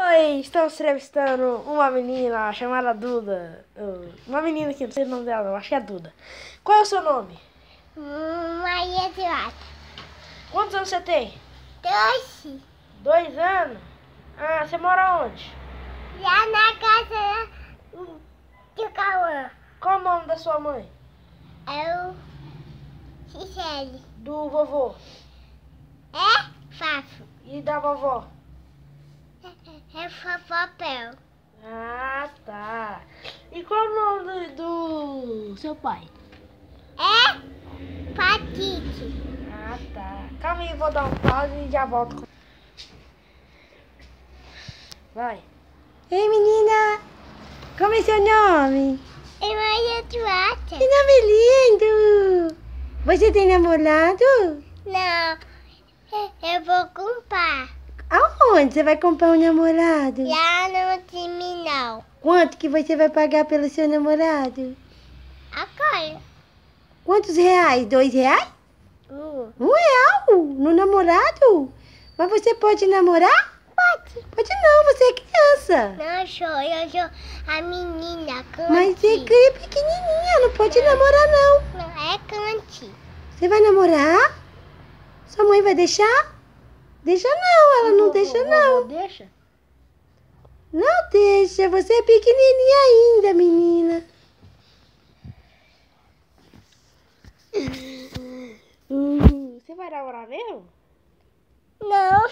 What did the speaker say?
Oi, estamos entrevistando uma menina chamada Duda. Uma menina que não sei o nome dela, eu acho que é Duda. Qual é o seu nome? Maria Eduarda. Quantos anos você tem? 12. 2 anos? Ah, você mora onde? Lá na casa do Cauã. Qual o nome da sua mãe? É o Gisele. Do vovô? É Fafo. E da vovó? É papel. Ah, tá. E qual o nome do seu pai? É Patite. Ah, tá. Calma aí, vou dar um pause e já volto. Vai. Ei, menina! Como é seu nome? É Maria Eduarda. Que nome lindo! Você tem namorado? Não, eu vou comprar. Aonde você vai comprar um namorado? Lá no terminal. Quanto que você vai pagar pelo seu namorado? Agora. Quantos reais? 2 reais? 1. 1 real? No namorado? Mas você pode namorar? Pode. Pode não, você é criança. Não sou, eu sou a menina cante. Mas você é pequenininha, não pode namorar não. Não, é cante. Você vai namorar? Sua mãe vai deixar? Deixa não, ela não deixa não. Deixa? Não deixa, você é pequenininha ainda, menina. Você vai namorar mesmo? Não,